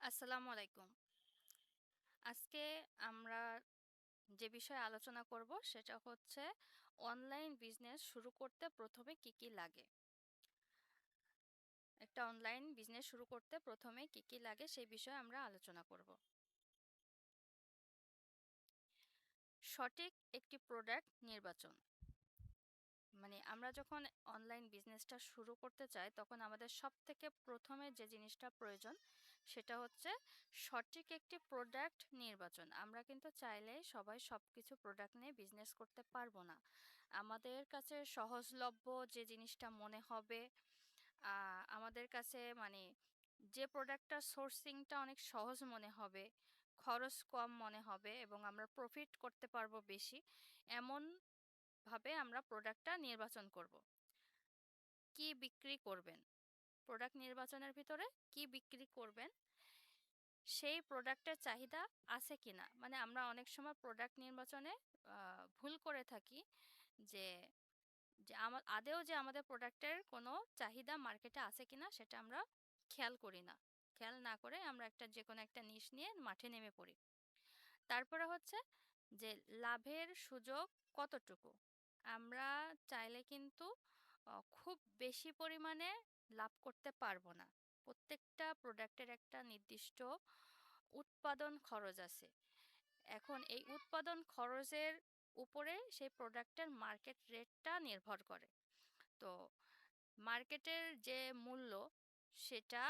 আসসালামু আলাইকুম। আজকে আমরা যে বিষয়ে আলোচনা করব সেটা হচ্ছে অনলাইন বিজনেস শুরু করতে প্রথমে কি কি লাগে। একটা অনলাইন বিজনেস শুরু করতে প্রথমে কি কি লাগে সেই বিষয়ে আমরা আলোচনা করব। সঠিক একটি প্রোডাক্ট নির্বাচন। মানে আমরা যখন অনলাইন বিজনেসটা শুরু করতে চাই তখন আমাদের সবথেকে প্রথমে যে জিনিসটা প্রয়োজন সেটা হচ্ছে সঠিক একটি প্রোডাক্ট নির্বাচন। আমরা কিন্তু চাইলে সবাই সবকিছু প্রোডাক্ট নিয়ে বিজনেস করতে পারবো না। আমাদের কাছে সহজলভ্য যে জিনিসটা মনে হবে, আমাদের কাছে মানে যে প্রোডাক্টটা সোর্সিংটা অনেক সহজ মনে হবে, খরচ কম মনে হবে এবং আমরা প্রফিট করতে পারবো বেশি, এমন ভাবে আমরা প্রোডাক্টটা নির্বাচন করব। কি বিক্রি করবেন, প্রোডাক্ট নির্বাচনের ভিতরে কি বিক্রি করবেন সেই প্রোডাক্টের চাহিদা আছে কিনা। মানে আমরা অনেক সময় প্রোডাক্ট নির্বাচনে ভুল করে থাকি যে যে আদেও যে আমাদের প্রোডাক্টের কোনো চাহিদা মার্কেটে আছে কিনা সেটা আমরা খেয়াল করি না। খেয়াল না করে আমরা যে কোনো একটা নিশ নিয়ে মাঠে নেমে পড়ি। তারপরে হচ্ছে যে লাভের সুযোগ কতটুকু। আমরা চাইলে কিন্তু খুব বেশি পরিমাণে লাভ করতে পারবো না। প্রত্যেকটা প্রোডাক্টের একটা নির্দিষ্ট উৎপাদন খরচ আছে। এখন এই উৎপাদন খরচের উপরে সেই প্রোডাক্টের মার্কেট রেটটা নির্ভর করে। তো মার্কেটের যে মূল্য সেটা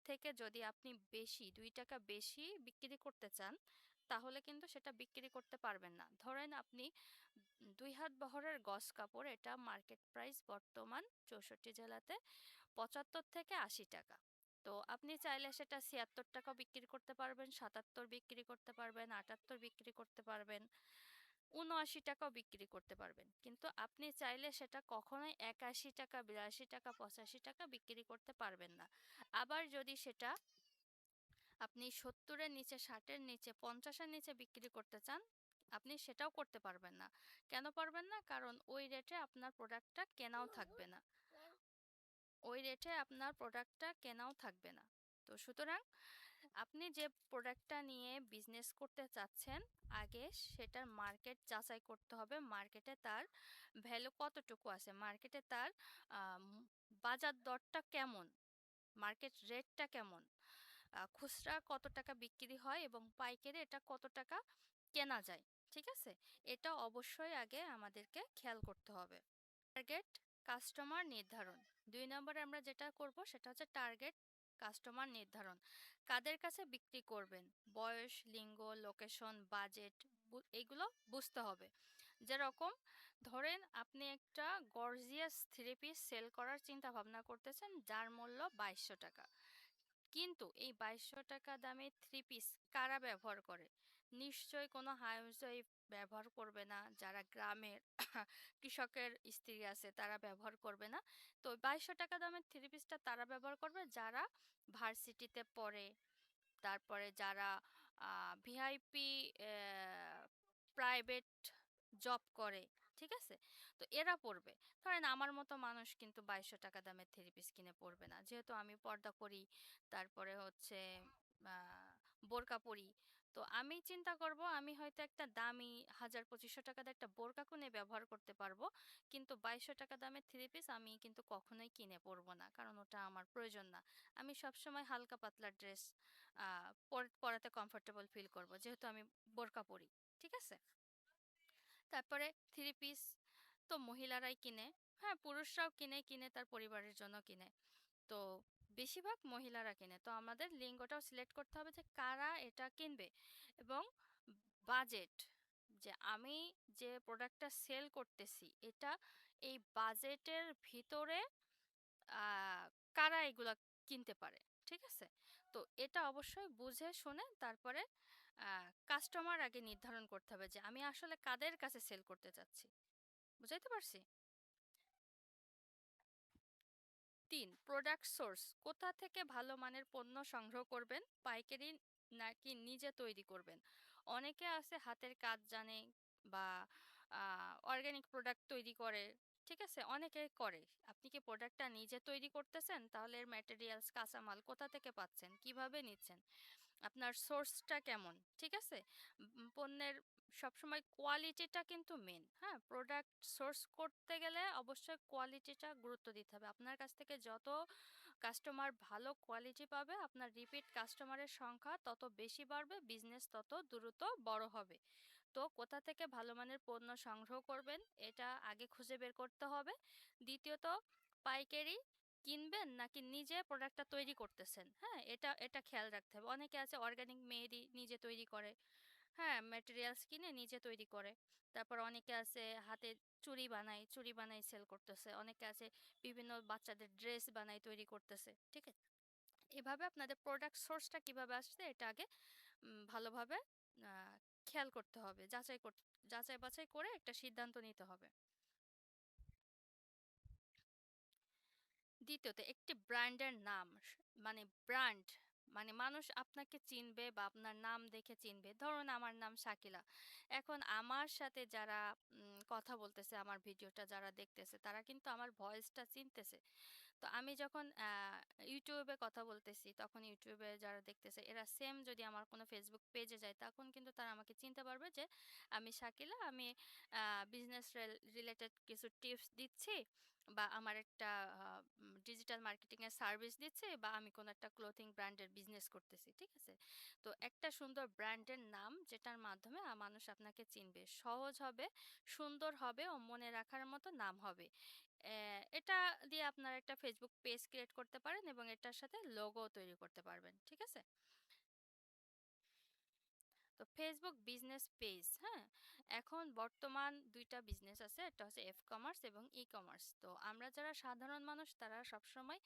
থেকে যদি আপনি বেশি 2 টাকা বেশি বিক্রি করতে চান তাহলে কিন্তু সেটা বিক্রি করতে পারবেন না। ধরেন আপনি 2 হাত বহরের গজ কাপড়, এটা মার্কেট প্রাইস বর্তমান 64 জেলাতে 75 থেকে 80 টাকা। তো আপনি চাইলে সেটা 76 টাকা বিক্রি করতে পারবেন, 77 বিক্রি করতে পারবেন, 78 বিক্রি করতে পারবেন, 79 টাকাও বিক্রি করতে পারবেন। কিন্তু আপনি চাইলে সেটা কখনোই 81 টাকা, 82 টাকা, 85 টাকা বিক্রি করতে পারবেন না। আবার যদি সেটা আপনি 70-এর নিচে, 60-এর নিচে, 50-এর নিচে বিক্রি করতে চান, আপনি সেটাও করতে পারবেন না। কেন পারবেন না? কারণ ওই রেটে আপনার প্রোডাক্টটা কেনাও থাকবে না। ওই রেটে আপনার প্রোডাক্টটা কেনাও থাকবে না। তো সুতরাং আপনি যে প্রোডাক্টটা নিয়ে বিজনেস করতে চাচ্ছেন, আগে সেটার মার্কেট যাচাই করতে হবে। মার্কেটে তার ভ্যালু কতটুকু আছে, মার্কেটে তার আম, বাজার দরটা কেমন, মার্কেট রেটটা কেমন, খুচরা কত টাকা বিক্রি হয় এবং পাইকারি এটা কত টাকা কেনা যায়। ঠিক আছে, এটা অবশ্যই আগে আমাদেরকে খেয়াল করতে হবে। টার্গেট কাস্টমার নির্ধারণ। 2 নম্বরে আমরা যেটা করব সেটা হচ্ছে টার্গেট কাস্টমার নির্ধারণ। কাদের কাছে বিক্রি করবেন, বয়স, লিঙ্গ, লোকেশন, বাজেট, এগুলো বুঝতে হবে। যেরকম ধরেন আপনি একটা গর্জিয়াস থ্রি পিস সেল করার চিন্তা ভাবনা করতেছেন যার মূল্য 2200 টাকা। কিন্তু এই 2200 টাকা দামে থ্রি পিস কারা ব্যবহার করে? নিশ্চয়ই কোনো হাউসওয়াইফ ব্যবহার করবে না, যারা গ্রামের কৃষকের স্ত্রী আছে তারা ব্যবহার করবে না। তো 2200 টাকা দামের থ্রি পিসটা তারা ব্যবহার করবে যারা ভার্সিটিতে পড়ে, তারপরে যারা ভিআইপি প্রাইভেট জব করে। ঠিক আছে, তো এরা পড়বে। ধরেন আমার মতো মানুষ কিন্তু 2200 টাকা দামের থ্রি পিস কিনে পড়বে না, যেহেতু আমি পর্দা করি, তারপরে হচ্ছে বোরকা পরি। তো আমি চিন্তা করব আমি হয়তো একটা দামি 1000-2500 টাকা দিয়ে একটা বোরকা কিনে ব্যবহার করতে পারবো, কিন্তু 2200 টাকা দামের থ্রি পিস আমি কিন্তু কখনোই কিনে পরবো না, কারণ ওটা আমার প্রয়োজন না। আমি সবসময় হালকা পাতলা ড্রেস পরাতে কমফোর্টেবল ফিল করব, যেহেতু আমি বোরকা পরি। ঠিক আছে, তারপরে থ্রি পিস তো মহিলারাই কিনে। হ্যাঁ, পুরুষরাও কিনে, কিনে তার পরিবারের জন্য কিনে। তো বেশিরভাগ মহিলারা কিনে। তো আমাদের লিঙ্গটাও সিলেক্ট করতে হবে যে কারা এটা কিনবে। এবং বাজেট, যে আমি যে প্রোডাক্টটা সেল করতেছি এটা এই বাজেটের ভিতরে আহ, কারা এগুলা কিনতে পারে। ঠিক আছে, তো এটা অবশ্যই বুঝে শুনে তারপরে কাস্টমার আগে নির্ধারণ করতে হবে যে আমি আসলে কাদের কাছে সেল করতে চাচ্ছি। বুঝাইতে পারছি? 3, প্রোডাক্ট সোর্স। কোথা থেকে ভালো মানের পণ্য সংগ্রহ করবেন, পাইকারি নাকি নিজে তৈরি করবেন? অনেকে আছে হাতের কাজ জানে বা অর্গানিক প্রোডাক্ট তৈরি করে। ঠিক আছে? অনেকে করে। আপনি কি প্রোডাক্টটা নিজে তৈরি করতেছেন? তাহলে এর ম্যাটেরিয়ালস, কাঁচামাল কোথা থেকে পাচ্ছেন? কিভাবে নিচ্ছেন? আপনার সোর্সটা কেমন? ঠিক আছে? পণ্যের সবসময় কোয়ালিটিটা কিন্তু মেন। হ্যাঁ? প্রোডাক্ট সোর্স করতে গেলে অবশ্যই কোয়ালিটিটা গুরুত্ব দিতে হবে। আপনার কাছ থেকে যত কাস্টমার ভালো কোয়ালিটি পাবে, আপনার রিপিট কাস্টমারের সংখ্যা তত বেশি বাড়বে, বিজনেস তত দ্রুত বড় হবে। তো কোথা থেকে ভালো মানের পণ্য সংগ্রহ করবেন এটা আগে খুঁজে বের করতে হবে। দ্বিতীয়ত, পাইকারি কিনবেন নাকি নিজে প্রোডাক্টটা তৈরি করতেছেন, হ্যাঁ, এটা এটা খেয়াল রাখতে হবে। অনেকে আছে অর্গানিক মেহেদি নিজে তৈরি করে, হ্যাঁ, ম্যাটেরিয়ালস কিনে নিজে তৈরি করে। তারপর অনেকে আছে হাতে চুড়ি বানাই সেল করতেছে। অনেকে আছে বিভিন্ন বাচ্চাদের ড্রেস বানাই তৈরি করতেছে। ঠিক আছে? এভাবে আপনাদের প্রোডাক্ট সোর্সটা কিভাবে আসছে এটা আগে ভালোভাবে আহ, খেয়াল করতে হবে, যাচাই বাছাই করে একটা সিদ্ধান্ত নিতে হবে। দ্বিতীয়ত, একটি ব্র্যান্ডের নাম, মানে ব্র্যান্ড, মানে মানুষ আপনাকে চিনবে বা আপনার নাম দেখে চিনবে। ধরুন আমার নাম শাকিলা। এখন আমার সাথে যারা কথা বলতেছে, আমার ভিডিওটা যারা দেখতেছে, তারা কিন্তু আমার ভয়েসটা চিনতেছে। তো আমি যখন ইউটিউবে কথা বলতেছি, তখন ইউটিউবে যারা দেখতেছে এরা সেম যদি আমার কোনো ফেসবুক পেজে যায়, তখন কিন্তু তারা আমাকে চিনতে পারবে যে আমি শাকিলা, আমি বিজনেস রিলেটেড কিছু টিপস দিচ্ছি, বা আমার একটা ডিজিটাল মার্কেটিং এর সার্ভিস দিচ্ছি, বা আমি কোনো একটা ক্লোথিং ব্র্যান্ডের বিজনেস করতেছি। ঠিক আছে? তো একটা সুন্দর ব্র্যান্ডের নাম যেটার মাধ্যমে মানুষ আপনাকে চিনবে, সহজ হবে, সুন্দর হবে ও মনে রাখার মতো নাম হবে। এটা দিয়ে আপনারা একটা ফেসবুক পেজ ক্রিয়েট করতে পারেন এবং এটার সাথে লোগো তৈরি করতে পারবেন। ঠিক আছে? তো ফেসবুক বিজনেস পেজ, হ্যাঁ, এখন বর্তমান দুইটা বিজনেস আছে, একটা হচ্ছে এফ কমার্স এবং ই কমার্স। তো আমরা যারা সাধারণ মানুষ তারা সবসময়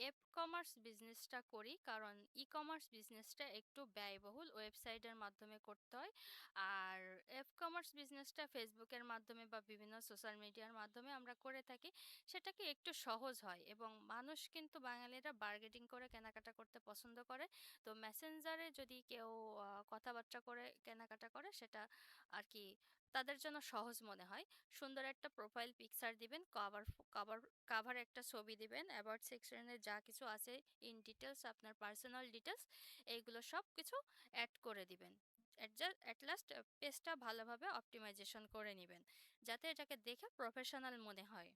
এফ কমার্স বিজনেসটা করি, কারণ ই কমার্স বিজনেসটা একটু ব্যয়বহুল, ওয়েবসাইটের মাধ্যমে করতে হয়। আর এফ কমার্স বিজনেসটা ফেসবুকের মাধ্যমে বা বিভিন্ন সোশ্যাল মিডিয়ার মাধ্যমে আমরা করে থাকি, সেটা কি একটু সহজ হয় এবং মানুষ কিন্তু বাঙালিরা বার্গেটিং করে কেনাকাটা করতে পছন্দ করে। তো মেসেঞ্জারে যদি কেউ কথাবার্তা করে কেনাকাটা করে, সেটা আর কি তাদের জন্য সহজ মনে হয়। সুন্দর একটা প্রোফাইল পিকচার দিবেন, কভার কাভার একটা ছবি দিবেন, অ্যাবাউট সেকশনে যা কিছু আছে, ইন ডিটেলস আপনার পার্সোনাল ডিটেলস, এইগুলো সব কিছু অ্যাড করে দিবেন। অ্যাট লাস্ট পেজটা ভালোভাবে অপটিমাইজেশন করে নেবেন, যাতে এটাকে দেখে প্রফেশনাল মনে হয়।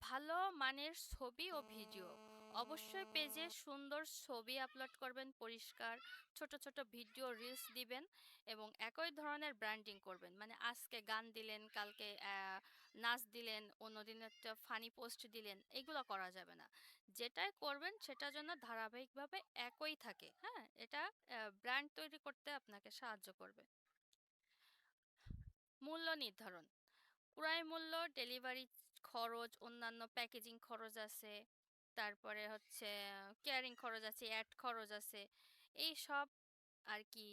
ভালো মানের ছবি ও ভিডিও, অবশ্যই পেজে সুন্দর ছবি আপলোড করবেন, পরিষ্কার ছোট ছোট ভিডিও রিলস দিবেন এবং একই ধরনের ব্র্যান্ডিং করবেন। মানে আজকে গান দিলেন, কালকে নাচ দিলেন, অন্যদিন একটা ফানি পোস্ট দিলেন, এগুলো করা যাবে না। যেটাই করবেন সেটা যেন ধারাবাহিকভাবে একই থাকে। হ্যাঁ, এটা ব্র্যান্ড তৈরি করতে আপনাকে সাহায্য করবে। মূল্য নির্ধারণ, ক্রয় মূল্য, ডেলিভারি খরচ, অন্যান্য প্যাকেজিং খরচ আছে, তারপরে হচ্ছে কেয়ারিং খরচ আছে, অ্যাড খরচ আছে, এই সব আর কি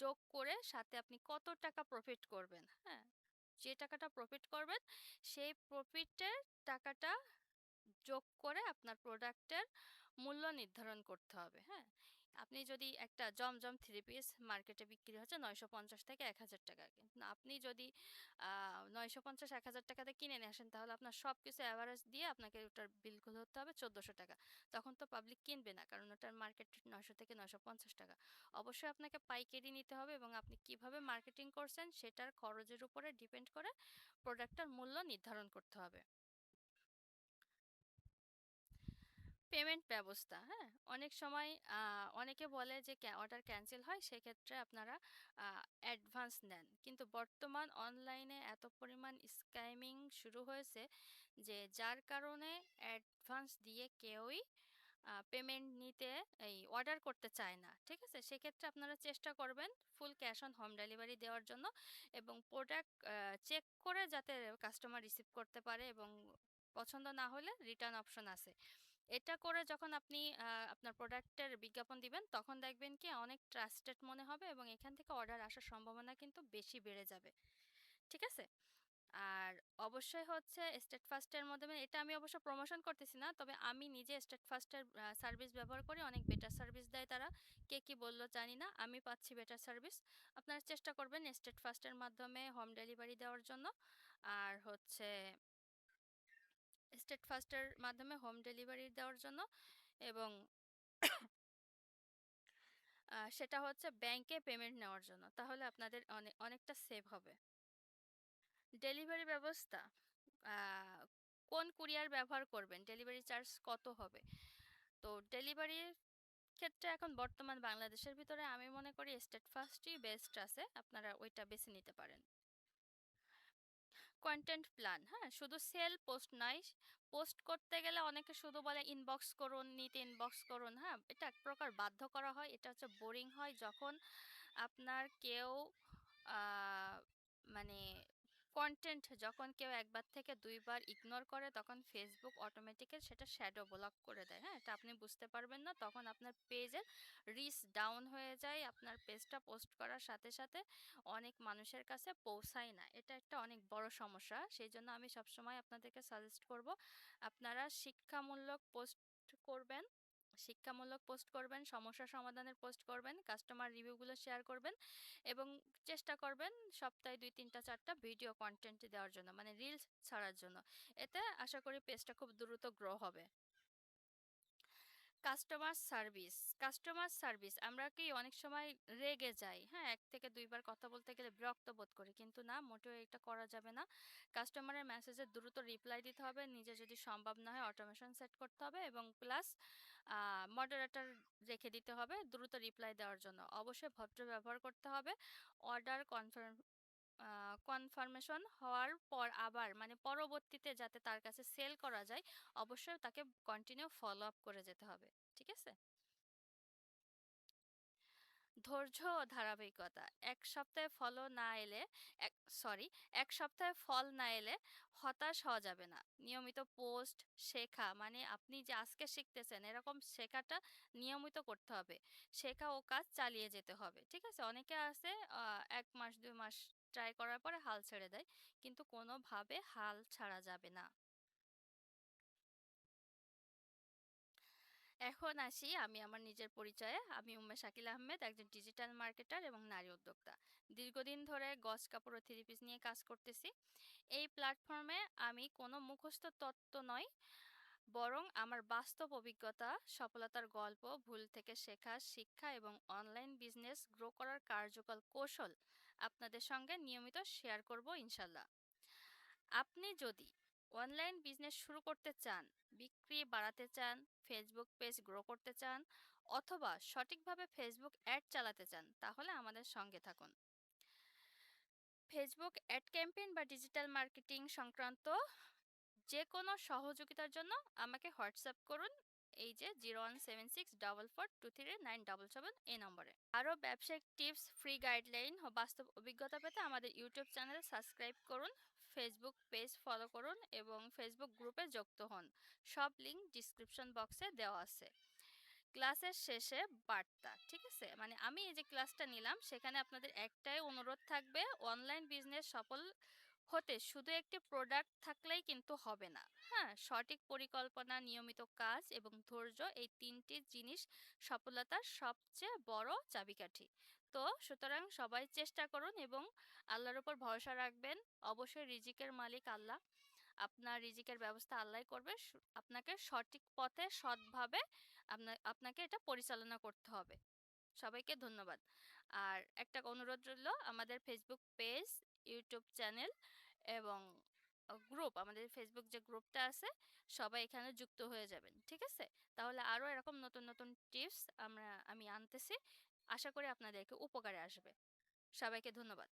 যোগ করে সাথে আপনি কত টাকা প্রফিট করবেন, হ্যাঁ, যে টাকাটা প্রফিট করবেন সেই প্রফিটের টাকাটা যোগ করে আপনার প্রোডাক্টের মূল্য নির্ধারণ করতে হবে। হ্যাঁ, আপনি যদি একটা জমজম থ্রি পিস মার্কেটে বিক্রি হচ্ছে 950 থেকে 1000 টাকা, কিন্তু আপনি যদি 950 1000 টাকাতে কিনে নিয়ে আসেন, তাহলে আপনার সব কিছু অ্যাভারেজ দিয়ে আপনাকে ওটার বিল ধরতে হবে 1400 টাকা। তখন তো পাবলিক কিনবে না, কারণ ওটার মার্কেট 900 থেকে 950 টাকা। অবশ্যই আপনাকে পাইকারি নিতে হবে এবং আপনি কিভাবে মার্কেটিং করছেন সেটার খরচের উপরে ডিপেন্ড করে প্রোডাক্টটার মূল্য নির্ধারণ করতে হবে। পেমেন্ট ব্যবস্থা, হ্যাঁ, অনেক সময় অনেকে বলে যে অর্ডার ক্যান্সেল হয়, সেক্ষেত্রে আপনারা অ্যাডভান্স নেন, কিন্তু বর্তমান অনলাইনে এত পরিমাণ স্ক্যামিং শুরু হয়েছে যে যার কারণে অ্যাডভান্স দিয়ে কেউই পেমেন্ট নিতে, এই অর্ডার করতে চায় না। ঠিক আছে? সেক্ষেত্রে আপনারা চেষ্টা করবেন full cash on home delivery দেওয়ার জন্য এবং প্রোডাক্ট চেক করে যাতে কাস্টমার রিসিভ করতে পারে, এবং পছন্দ না হলে রিটার্ন অপশন আছে। এটা করে যখন আপনি আপনার প্রোডাক্টের বিজ্ঞাপন দিবেন, তখন দেখবেন কি অনেক ট্রাস্টেড মনে হবে এবং এখান থেকে অর্ডার আসার সম্ভাবনা কিন্তু বেশি বেড়ে যাবে। ঠিক আছে? আর অবশ্যই হচ্ছে স্টেট ফার্স্টের মাধ্যমে, এটা আমি অবশ্য প্রমোশন করতেছি না, তবে আমি নিজে স্টেট ফার্স্টের সার্ভিস ব্যবহার করি, অনেক বেটার সার্ভিস দেয় তারা। কে কি বললো জানি না, আমি পাচ্ছি বেটার সার্ভিস। আপনারা চেষ্টা করবেন স্টেট ফার্স্টের মাধ্যমে হোম ডেলিভারি দেওয়ার জন্য। আর হচ্ছে স্টেট ফাস্টের মাধ্যমে হোম ডেলিভারি দেওয়ার জন্য, এবং সেটা হচ্ছে ব্যাংকে পেমেন্ট নেওয়ার জন্য। তাহলে আপনাদের অনেকটা সেভ হবে। ডেলিভারি ব্যবস্থা, আহ, কোন কুরিয়ার ব্যবহার করবেন, ডেলিভারি চার্জ কত হবে? তো ডেলিভারির ক্ষেত্রে এখন বর্তমান বাংলাদেশের ভিতরে আমি মনে করি স্টেট ফার্স্টই বেস্ট আছে, আপনারা ওইটা বেছে নিতে পারেন। কন্টেন্ট প্ল্যান, হ্যাঁ, শুধু সেল পোস্ট নয়। পোস্ট করতে গেলে অনেকে শুধু বলে ইনবক্স করুন, নিতে ইনবক্স করুন, হ্যাঁ, এটা এক প্রকার বাধ্য করা হয়। এটা হচ্ছে বোরিং হয় যখন আপনার কেউ আহ, মানে কন্টেন্ট যখন কেউ একবার থেকে দুইবার ইগনোর করে, তখন ফেসবুক অটোমেটিক্যালি সেটা শ্যাডো ব্লক করে দেয়। হ্যাঁ, এটা আপনি বুঝতে পারবেন না, তখন আপনার পেজের রিচ ডাউন হয়ে যায়, আপনার পেজটা পোস্ট করার সাথে সাথে অনেক মানুষের কাছে পৌঁছায় না। এটা একটা অনেক বড় সমস্যা। সেই জন্য আমি সবসময় আপনাদেরকে সাজেস্ট করব, আপনারা করবেন শিক্ষামূলক পোস্ট করবেন, সমস্যা সমাধানের পোস্ট করবেন, কাস্টমার রিভিউগুলো শেয়ার করবেন, এবং চেষ্টা করবেন সপ্তাহে 2 3 4টা ভিডিও কন্টেন্ট দেওয়ার জন্য, মানে রিলস ছাড়ার জন্য। এতে আশা করি পেজটা খুব দ্রুত গ্রো হবে। কাস্টমার সার্ভিস আমরা কি অনেক সময় রেগে যাই, হ্যাঁ, এক থেকে দুইবার কথা বলতে গেলে বিরক্ত বোধ করি, কিন্তু না, মোটেও এটা করা যাবে না। কাস্টমারের মেসেজে দ্রুত রিপ্লাই দিতে হবে, নিজে যদি সম্ভব না হয় অটোমেশন সেট করতে হবে, এবং প্লাস মডারেটর রেখে দিতে হবে দ্রুত রিপ্লাই দেওয়ার জন্য। অবশ্যই ভদ্র ব্যবহার করতে হবে। অর্ডার কনফার্মেশন হওয়ার পর আবার, মানে পরবর্তীতে যাতে তার কাছে সেল করা যায়, অবশ্যই তাকে কন্টিনিউ ফলো আপ করে যেতে হবে। ঠিক আছে? ধৈর্য ও ধারাবাহিকতা। এক সপ্তাহে ফলো না এলে এক সরি এক সপ্তাহে ফল না এলে হতাশ হওয়া যাবে না। নিয়মিত পোস্ট, শেখা, মানে আপনি যে আজকে শিখতেছেন এরকম শেখাটা নিয়মিত করতে হবে। শেখা ও কাজ চালিয়ে যেতে হবে। ঠিক আছে? অনেকে আছে 1 মাস 2 মাস ট্রাই করার পরে হাল ছেড়ে দেয়, কিন্তু কোনোভাবে হাল ছাড়া যাবে না। এখন আসি আমি আমার নিজের পরিচয়ে। আমি উম্মে শাকিল আহমেদ, একজন ডিজিটাল মার্কেটার এবং নারী উদ্যোক্তা। দীর্ঘদিন ধরে গজ কাপড় ও থ্রি পিস নিয়ে কাজ করতেছি। এই প্ল্যাটফর্মে আমি কোনো মুখস্থ তত্ত্ব নয়, বরং আমার বাস্তব অভিজ্ঞতা, সফলতার গল্প, ভুল থেকে শেখা শিক্ষা এবং অনলাইন বিজনেস গ্রো করার কার্যকর কৌশল আপনাদের সঙ্গে নিয়মিত শেয়ার করব ইনশাল্লাহ। আপনি যদি অনলাইন বিজনেস শুরু করতে চান, বিক্রি বাড়াতে চান, ফেসবুক পেজ গ্রো করতে চান, অথবা সঠিকভাবে ফেসবুক অ্যাড চালাতে চান, তাহলে আমাদের সঙ্গে থাকুন। ফেসবুক অ্যাড ক্যাম্পেইন বা ডিজিটাল মার্কেটিং সংক্রান্ত যে কোনো সহযোগিতার জন্য আমাকে হোয়াটসঅ্যাপ করুন, এই যে 01764423977 এই নম্বরে। আরও ব্যবসায়িক টিপস, ফ্রি গাইডলাইন ও বাস্তব অভিজ্ঞতা পেতে আমাদের ইউটিউব চ্যানেল সাবস্ক্রাইব করুন, ফেসবুক পেজ ফলো করুন এবং ফেসবুক গ্রুপে যুক্ত হন। সব লিংক ডিসক্রিপশন বক্সে দেওয়া আছে। ক্লাসের শেষে বার্তা, ঠিক আছে, মানে আমি এই যে ক্লাসটা নিলাম সেখানে আপনাদের একটাই অনুরোধ থাকবে, অনলাইন বিজনেস সফল হতে শুধু একটি প্রোডাক্ট থাকলেই কিন্তু হবে না। হ্যাঁ, সঠিক পরিকল্পনা, নিয়মিত কাজ এবং ধৈর্য, এই তিনটি জিনিস সফলতার সবচেয়ে বড় চাবিকাঠি। তো সুতরাং সবাই চেষ্টা করুন এবং আল্লাহর উপর ভরসা রাখবেন। অবশ্যই রিজিকের মালিক আল্লাহ, আপনার রিজিকের ব্যবস্থা আল্লাহই করবে। আপনাকে সঠিক পথে সৎভাবে আপনাকে এটা পরিচালনা করতে হবে। সবাইকে ধন্যবাদ। আর একটা অনুরোধ রইল, আমাদের ফেসবুক পেজ, ইউটিউব চ্যানেল এবং গ্রুপ, আমাদের ফেসবুক যে গ্রুপটা আছে, সবাই এখানে যুক্ত হয়ে যাবেন। ঠিক আছে? তাহলে আরো এরকম নতুন নতুন টিপস আমি আনতেছি। আশা করি আপনাদেরকে উপকারে আসবে। সবাইকে ধন্যবাদ।